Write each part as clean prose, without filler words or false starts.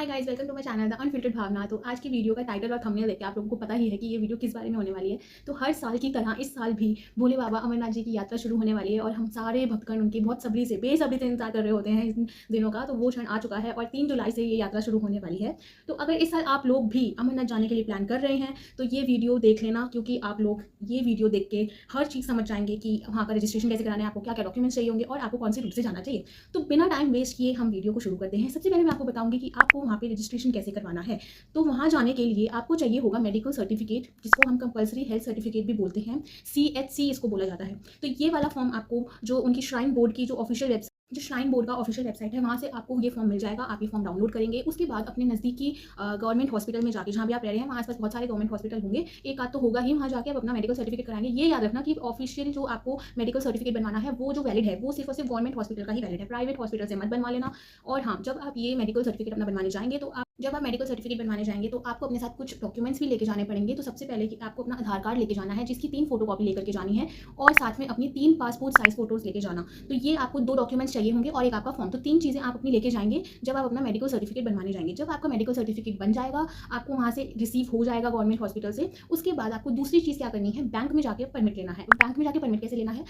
Guys, welcome to my channel the unfiltered Bhavna. तो आज की वीडियो का टाइटल और थंबनेल देख के आप लोगों को पता ही है कि ये वीडियो किस बारे में होने वाली है। तो हर साल की तरह इस साल भी भोले बाबा अमरनाथ जी की यात्रा शुरू होने वाली है और हम सारे भक्तगण उनकी बहुत बेसब्री से इंतजार कर रहे होते हैं इन दिनों का। तो वो क्षण आ चुका है और 3 जुलाई से ये यात्रा शुरू होने वाली है। तो अगर इस साल आप लोग भी अमरनाथ जाने के लिए प्लान कर रहे हैं तो ये वीडियो देख लेना, क्योंकि आप लोग ये वीडियो देख के हर चीज़ समझ जाएंगे कि वहाँ का रजिस्ट्रेशन कैसे कराना है, आपको क्या क्या डॉक्यूमेंट्स चाहिए होंगे और आपको कौन सी रूट से जाना चाहिए। तो बिना टाइम वेस्ट किए हम वीडियो को शुरू करते हैं। सबसे पहले मैं आपको बताऊंगी कि आपको वहाँ पे रजिस्ट्रेशन कैसे करवाना है। तो वहाँ जाने के लिए आपको चाहिए होगा मेडिकल सर्टिफिकेट, जिसको हम कंपलसरी हेल्थ सर्टिफिकेट भी बोलते हैं, CHC इसको बोला जाता है। तो ये वाला फॉर्म आपको जो उनकी श्राइन बोर्ड की जो ऑफिशियल वेबसाइट जो श्राइन बोर्ड का ऑफिशियल वेबसाइट है वहाँ से आपको ये फॉर्म मिल जाएगा। आप ये फॉर्म डाउनलोड करेंगे। उसके बाद अपने नज़दीकी गवर्नमेंट हॉस्पिटल में जाके, जहाँ भी आप रह रहे हैं वहाँ आसपास बहुत सारे गवर्नमेंट हॉस्पिटल होंगे, एक आध तो होगा ही, वहाँ जाके आप अपना मेडिकल सर्टिफिकेट कराएंगे। ये याद रखना कि ऑफिशियल जो आपको मेडिकल सर्टिफिकेट बनवाना है वो जो वैलिड है वो सिर्फ और सिर्फ गवर्नमेंट हॉस्पिटल का ही वैलिड है, प्राइवेट हॉस्पिटल से मत बनवा लेना। और हाँ, जब आप ये मेडिकल सर्टिफिकेट अपना बनवाने जाएंगे तो जब आप मेडिकल सर्टिफिकेट बनवाने जाएंगे तो आपको अपने साथ कुछ डॉक्यूमेंट्स भी लेके जाने पड़ेंगे। तो सबसे पहले कि आपको अपना आधार कार्ड लेके जाना है, जिसकी 3 फोटोकॉपी लेकर के जानी है, और साथ में अपनी 3 पासपोर्ट साइज फोटोज लेके जाना। तो ये आपको 2 डॉक्यूमेंट्स चाहिए होंगे और एक आपका फॉर्म। तो 3 चीज़ें आप अपनी लेके जाएंगे जब आप अपना मेडिकल सर्टिफिकेट बनवाने जाएंगे। जब आपका मेडिकल सर्टिफिकेट बन जाएगा, आपको वहाँ से रिसीव हो जाएगा गवर्नमेंट हॉस्पिटल से, उसके बाद आपको दूसरी चीज़ क्या करनी है, बैंक में जाके परमिट लेना है। बैंक में जाके परमिट कैसे लेना है,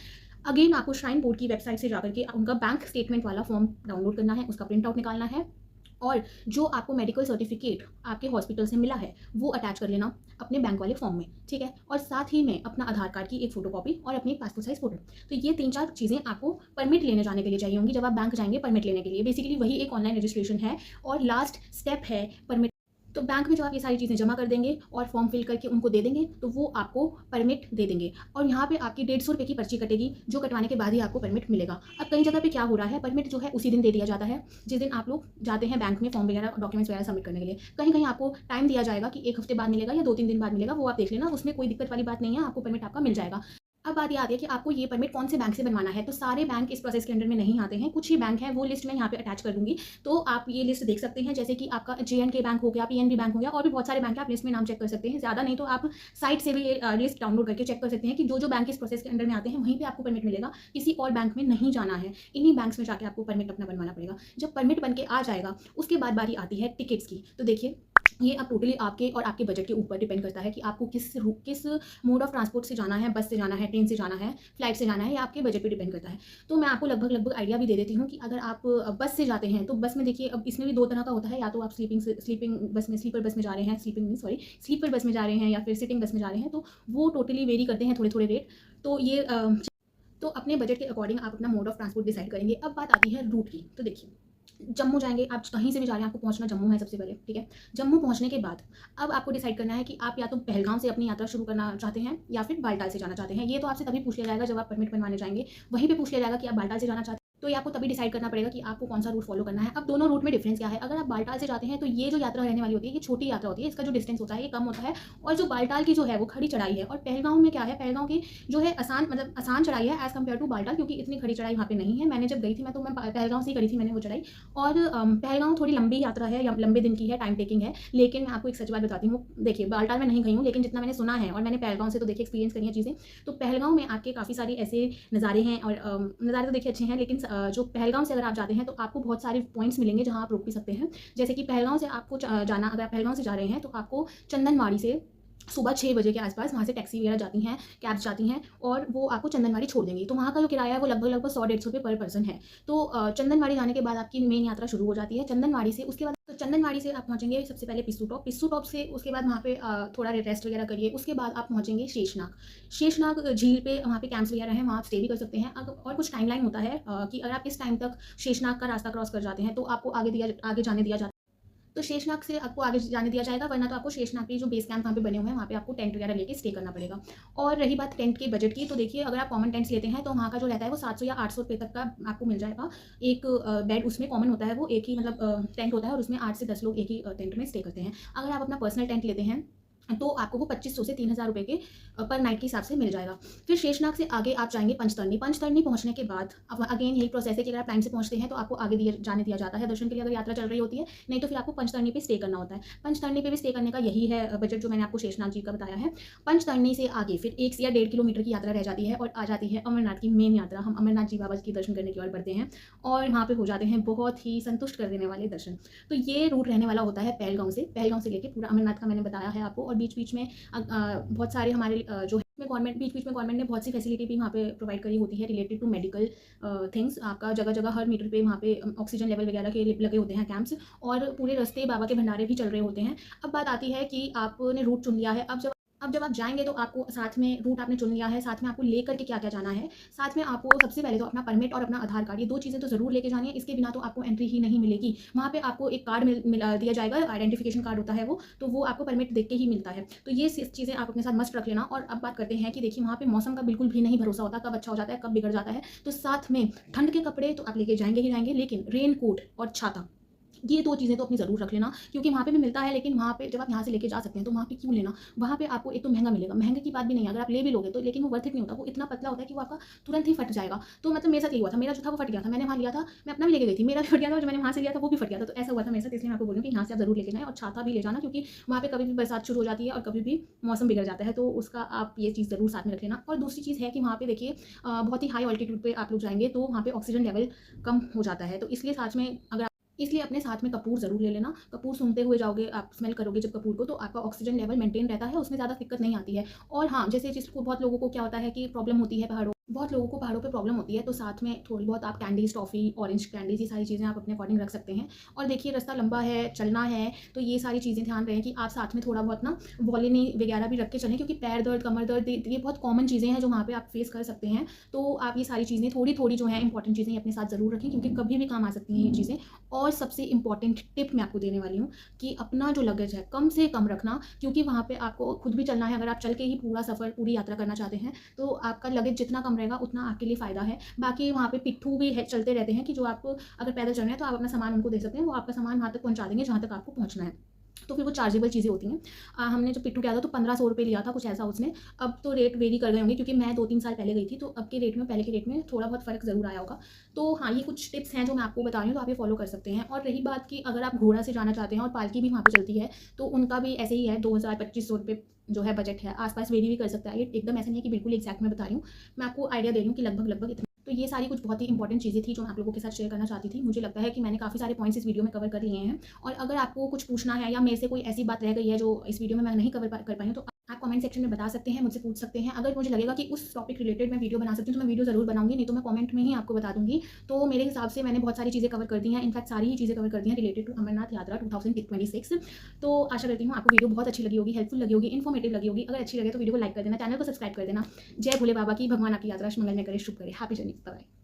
अगेन आपको श्राइन बोर्ड की वेबसाइट से जाकर के उनका बैंक स्टेटमेंट वाला फॉर्म डाउनलोड करना है, उसका प्रिंट आउट निकालना है, और जो आपको मेडिकल सर्टिफिकेट आपके हॉस्पिटल से मिला है वो अटैच कर लेना अपने बैंक वाले फॉर्म में, ठीक है। और साथ ही में अपना आधार कार्ड की एक फोटोकॉपी और अपनी पासपोर्ट साइज फोटो। तो ये 3-4 चीज़ें आपको परमिट लेने जाने के लिए चाहिए होंगी जब आप बैंक जाएंगे परमिट लेने के लिए। बेसिकली वही एक ऑनलाइन रजिस्ट्रेशन है और लास्ट स्टेप है परमिट। तो बैंक में जब आप ये सारी चीज़ें जमा कर देंगे और फॉर्म फिल करके उनको दे देंगे तो वो आपको परमिट दे देंगे। और यहाँ पे आपकी 150 रुपये की पर्ची कटेगी, जो कटवाने के बाद ही आपको परमिट मिलेगा। अब कई जगह पे क्या हो रहा है, परमिट जो है उसी दिन दे दिया जाता है जिस दिन आप लोग जाते हैं बैंक में फॉर्म वगैरह डॉक्यूमेंट्स वगैरह सबमिट करने के लिए। कहीं कहीं आपको टाइम दिया जाएगा कि 1 हफ्ते बाद मिलेगा या 2-3 दिन बाद मिलेगा, वो आप देख लेना, उसमें कोई दिक्कत वाली बात नहीं है, आपको परमिट आपका मिल जाएगा। अब बात ये आती है कि आपको ये परमिट कौन से बैंक से बनवाना है। तो सारे बैंक इस प्रोसेस के अंडर में नहीं आते हैं, कुछ ही बैंक हैं, वो लिस्ट मैं यहाँ पे अटैच कर दूंगी। तो आप ये लिस्ट देख सकते हैं, जैसे कि आपका JNK बैंक हो गया, PNB बैंक हो गया, और भी बहुत सारे बैंक है, आप लिस्ट में नाम चेक कर सकते हैं। ज़्यादा नहीं तो आप साइट से भी ये लिस्ट डाउनलोड करके चेक कर सकते हैं कि जो जो बैंक इस प्रोसेस के अंडर में आते हैं वहीं पर आपको परमिट मिलेगा, किसी और बैंक में नहीं जाना है। इन्हीं बैंक्स में जाकर आपको परमिट अपना बनवाना पड़ेगा। जब परमिट बन के आ जाएगा उसके बाद बारी आती है टिकट्स की। तो देखिए, ये अब टोटली आपके और आपके बजट के ऊपर डिपेंड करता है कि आपको किस मोड ऑफ ट्रांसपोर्ट से जाना है, बस से जाना है, ट्रेन से जाना है, फ्लाइट से जाना है, या आपके बजट पे डिपेंड करता है। तो मैं आपको लगभग आइडिया भी दे देती हूँ कि अगर आप बस से जाते हैं तो बस में देखिए, अब इसमें भी 2 तरह का होता है, या तो आप स्लीपर बस में जा रहे हैं, स्लीपर बस में जा रहे हैं, या फिर सिटिंग बस में जा रहे हैं, तो वो टोटली वेरी करते हैं थोड़े थोड़े रेट। तो ये तो अपने बजट के अकॉर्डिंग आप अपना मोड ऑफ ट्रांसपोर्ट डिसाइड करेंगे। अब बात आती है रूट की। तो देखिए, जम्मू जाएंगे, आप कहीं से भी जा रहे हैं, आपको पहुंचना जम्मू है सबसे पहले, ठीक है। जम्मू पहुंचने के बाद अब आपको डिसाइड करना है कि आप या तो पहलगाम से अपनी यात्रा शुरू करना चाहते हैं या फिर बालटाल से जाना चाहते हैं। ये तो आपसे तभी पूछ लिया जाएगा जब आप परमिट बनवाने जाएंगे, वहीं पे पूछ लिया जाएगा कि आप बालटाल से जाना चाहते हैं। तो ये आपको तभी डिसाइड करना पड़ेगा कि आपको कौन सा रूट फॉलो करना है। अब दोनों रूट में डिफरेंस क्या है। अगर आप बालटाल से जाते हैं तो ये जो यात्रा रहने वाली होती है ये छोटी यात्रा होती है, इसका जो डिस्टेंस होता है ये कम होता है, और जो बालटाल की जो है वो खड़ी चढ़ाई है। और पहलगाम में क्या है, पहलगाम की जो है आसान चढ़ाई है एज कम्पेयर टू बालटाल, क्योंकि इतनी खड़ी चढ़ाई वहाँ पे नहीं है। मैंने जब गई थी तो मैं पहलगाम से ही करी थी मैंने वो चढ़ाई। और पहलगाम थोड़ी लंबी यात्रा है या लंबे दिन की है, टाइम टेकिंग है। लेकिन मैं आपको एक सच बात बताती हूँ, देखिए बालटाल में नहीं गई हूँ, लेकिन जितना मैंने सुना है और मैंने पहलगाम से तो देखिए एक्सपीरियंस करी है चीज़ें, तो पहलगाम में आपके काफ़ी सारी ऐसे नज़ारे हैं, और नज़ारे तो देखिए अच्छे हैं, लेकिन जो पहलगाम से अगर आप जाते हैं तो आपको बहुत सारे पॉइंट्स मिलेंगे जहाँ आप रुक भी सकते हैं। जैसे कि पहलगाम से आपको जाना, अगर आप पहलगाम से जा रहे हैं तो आपको चंदनवाड़ी से सुबह 6 बजे के आसपास वहाँ से टैक्सी वगैरह जाती हैं, कैब्स जाती हैं, और वो आपको चंदनवाड़ी छोड़ देंगी। तो वहाँ का जो किराया है वो लगभग 100-150 रुपये पर पर्सन है। तो चंदनवाड़ी जाने के बाद आपकी मेन यात्रा शुरू हो जाती है। चंदनवाड़ी से उसके बाद तो चंदनवाड़ी से आप पहुँचेंगे सबसे पहले पिस्सू टॉप से, उसके बाद वहाँ पे थोड़ा रेस्ट वगैरह करिए। उसके बाद आप पहुँचेंगे शेषनाग झील पे, वहाँ पे कैंप्स वगैरह हैं, वहाँ आप स्टे भी कर सकते हैं। और कुछ टाइमलाइन होता है कि अगर आप इस टाइम तक शेषनाग का रास्ता क्रॉस कर जाते हैं तो आपको आगे जाने दिया जाता है। तो शेषनाग से आपको आगे जाने दिया जाएगा, वरना तो आपको शेषनाग के जो बेस कैंप वहाँ पे बने हुए हैं वहाँ पे आपको टेंट वगैरह लेके स्टे करना पड़ेगा। और रही बात टेंट के बजट की, तो देखिए अगर आप कॉमन टेंट्स लेते हैं तो वहाँ का जो रहता है वो 700 या 800 रुपये तक का आपको मिल जाएगा। एक बेड उसमें कॉमन होता है, वो एक ही मतलब टेंट होता है, और उसमें 8 से 10 लोग एक ही टेंट में स्टे करते हैं। अगर आप अपना पर्सनल टेंट लेते हैं तो आपको वो 2500 से 3000 रुपये के पर नाइट के हिसाब से मिल जाएगा। फिर शेषनाग से आगे आप जाएंगे पंचतरणी। पंचतरणी पहुंचने के बाद अब अगेन यही प्रोसेस है कि अगर आप टाइम से पहुंचते हैं तो आपको आगे जाने दिया जाता है दर्शन के लिए, अगर यात्रा चल रही होती है। नहीं तो फिर आपको पंचतरणी पे स्टे करना होता है। पंचतरणी पे भी स्टे करने का यही है बजट जो मैंने आपको शेषनाग जी का बताया है। पंचतरणी से आगे फिर 1 या 1.5 किलोमीटर की यात्रा रह जाती है और आ जाती है अमरनाथ की मेन यात्रा। हम अमरनाथ जी बाबा के दर्शन करने की ओर बढ़ते हैं और वहाँ पे हो जाते हैं बहुत ही संतुष्ट कर देने वाले दर्शन। तो ये रूट रहने वाला होता है पहलगांव से लेके पूरा अमरनाथ का मैंने बताया है आपको। और बीच बीच में बहुत सारे हमारे जो है गवर्नमेंट बीच बीच में गवर्नमेंट ने बहुत सी फैसिलिटी भी वहाँ पे प्रोवाइड करी होती है रिलेटेड टू मेडिकल थिंग्स। आपका जगह जगह हर मीटर पे वहाँ पे ऑक्सीजन लेवल वगैरह के लगे होते हैं कैंप्स, और पूरे रास्ते बाबा के भंडारे भी चल रहे होते हैं। अब बात आती है कि आपने रूट चुन लिया है। अब जब आप जाएंगे तो आपको साथ में रूट आपने चुन लिया है, साथ में आपको लेकर के क्या क्या जाना है। साथ में आपको सबसे पहले तो अपना परमिट और अपना आधार कार्ड, ये 2 चीज़ें तो ज़रूर लेके जानी है। इसके बिना तो आपको एंट्री ही नहीं मिलेगी। वहाँ पे आपको एक कार्ड दिया जाएगा, आइडेंटिफिकेशन कार्ड होता है वो, तो वो आपको परमिट देख के ही मिलता है। तो ये चीज़ें आप अपने साथ मस्ट रख लेना। और अब बात करते हैं कि देखिए वहाँ पे मौसम का बिल्कुल भी नहीं भरोसा होता, कब अच्छा हो जाता है कब बिगड़ जाता है। तो साथ में ठंड के कपड़े तो आप लेके जाएंगे ही जाएंगे, लेकिन रेन कोट और छाता, ये 2 चीज़ें तो अपनी ज़रूर रख लेना, क्योंकि वहाँ पे भी मिलता है। लेकिन वहाँ पे जब आप यहाँ से लेके जा सकते हैं तो वहाँ पे क्यों लेना। वहाँ पे आपको एक तो महंगा मिलेगा, महंगे की बात भी नहीं है, अगर आप ले भी लोगे तो, लेकिन वो वर्थ इट नहीं होता। वो इतना पतला होता है कि वो आपका तुरंत ही फट जाएगा। तो मतलब मेरे साथ यही हुआ था, मेरा जो था वो फट गया था। मैंने वहाँ लिया था, मैं अपना भी लेके गई थी, मेरा भी फट गया था, जो मैंने वहाँ से लिया था वो भी फट गया था। तो ऐसा हुआ था मेरे साथ, इसलिए मैं आपको बोल रही हूँ कि यहाँ से आप ज़रूर लेके जाएँ और छाता भी ले जाना, क्योंकि वहाँ पे कभी भी बरसात शुरू हो जाती है और कभी भी मौसम बिगड़ जाता है। तो उसका आप ये चीज़ ज़रूर साथ में रख लेना। और दूसरी चीज़ है कि वहाँ पे देखिए बहुत ही हाई ऑल्टीट्यूड पे आप लोग जाएंगे तो वहाँ पे ऑक्सीजन लेवल कम हो जाता है। तो इसलिए साथ में इसलिए अपने साथ में कपूर ज़रूर ले लेना। कपूर सूंघते हुए जाओगे, आप स्मेल करोगे जब कपूर को, तो आपका ऑक्सीजन लेवल मेंटेन रहता है, उसमें ज़्यादा दिक्कत नहीं आती है। और हाँ, जैसे जिसको बहुत लोगों को क्या होता है कि प्रॉब्लम होती है बहुत लोगों को पहाड़ों पे प्रॉब्लम होती है, तो साथ में थोड़ी बहुत आप कैंडीज़, टॉफ़ी, ऑरेंज कैंडीज़, ये सारी चीज़ें आप अपने अकॉर्डिंग रख सकते हैं। और देखिए रास्ता लंबा है, चलना है, तो ये सारी चीज़ें ध्यान रहे कि आप साथ में थोड़ा बहुत ना वॉलिनी वगैरह भी रख के चलें, क्योंकि पैर दर्द, कमर दर्द, ये बहुत कॉमन चीज़ें हैं जो वहाँ पे आप फेस कर सकते हैं। तो आप ये सारी चीज़ें थोड़ी-थोड़ी जो हैं इंपॉर्टेंट चीज़ें अपने साथ ज़रूर रखें, क्योंकि कभी भी काम आ सकती हैं ये चीज़ें। और सबसे इम्पॉर्टेंट टिप मैं आपको देने वाली हूँ कि अपना जो लगेज है कम से कम रखना, क्योंकि वहाँ पे आपको खुद भी चलना है। अगर आप चल के ही पूरा सफ़र, पूरी यात्रा करना चाहते हैं तो आपका लगेज जितना कम रहेगा उतना आपके लिए फ़ायदा है। बाकी वहाँ पे पिट्ठू भी है, चलते रहते हैं कि जो आपको अगर पैदल चल रहे हैं तो आप अपना सामान उनको दे सकते हैं, वो आपका सामान वहाँ तक पहुँचा देंगे जहाँ तक आपको पहुँचना है। तो फिर वो चार्जेबल चीज़ें होती हैं। हमने जब पिट्ठू किया था तो 1500 रुपये लिया था, कुछ ऐसा उसने। अब तो रेट वेरी कर गए होंगे, क्योंकि मैं 2-3 साल पहले गई थी, तो अब के रेट में पहले के रेट में थोड़ा बहुत फ़र्क ज़रूर आया होगा। तो हाँ, ये कुछ टिप्स हैं जो मैं आपको बता रही हूँ, तो आप ये फॉलो कर सकते हैं। और रही बात कि अगर आप घोड़ा से जाना चाहते हैं और पालकी भी वहाँ पे चलती है, तो उनका भी ऐसे ही है, 2000-2500 रुपये जो है बजट है। आस-पास वेरी भी कर सकता है, ये एकदम ऐसा नहीं है कि बिल्कुल एग्जैक्ट मैं बता रही हूँ। मैं आपको आइडिया दे रही हूँ कि लगभग इतना। तो ये सारी कुछ बहुत ही इंपॉर्टेंट चीज़ें थी जो मैं आप लोगों के साथ शेयर करना चाहती थी। मुझे लगता है कि मैंने काफ़ी सारे पॉइंट्स इस वीडियो में कवर कर लिए हैं। और अगर आपको कुछ पूछना है या मेरे से कोई ऐसी बात रह गई है जो इस वीडियो में मैं नहीं कर पाई हूँ, तो आप कमेंट सेक्शन में बता सकते हैं, मुझसे पूछ सकते हैं। अगर मुझे लगेगा कि उस टॉपिक रिलेटेड मैं वीडियो बना सकती हूँ तो मैं वीडियो ज़रूर बनाऊंगी, नहीं तो मैं कमेंट में ही आपको बता दूंगी। तो मेरे हिसाब से मैंने बहुत सारी चीज़ें कवर कर दी हैं, इनफैक्ट सारी ही चीज़ें कवर कर दी हैं रिलेटेड टू अमरनाथ यात्रा 2026। तो आशा करती हूँ आपको वीडियो बहुत अच्छी लगी होगी, हेल्पफुल लगी होगी, इन्फॉर्मेटिव लगी होगी। अगर अच्छी लगे तो वीडियो को लाइक कर देना, चैनल को सब्सक्राइब कर देना। जय भोले बाबा की, भगवान आपकी यात्रा मंगलमय करे, शुभ करे। Happy journey, bye.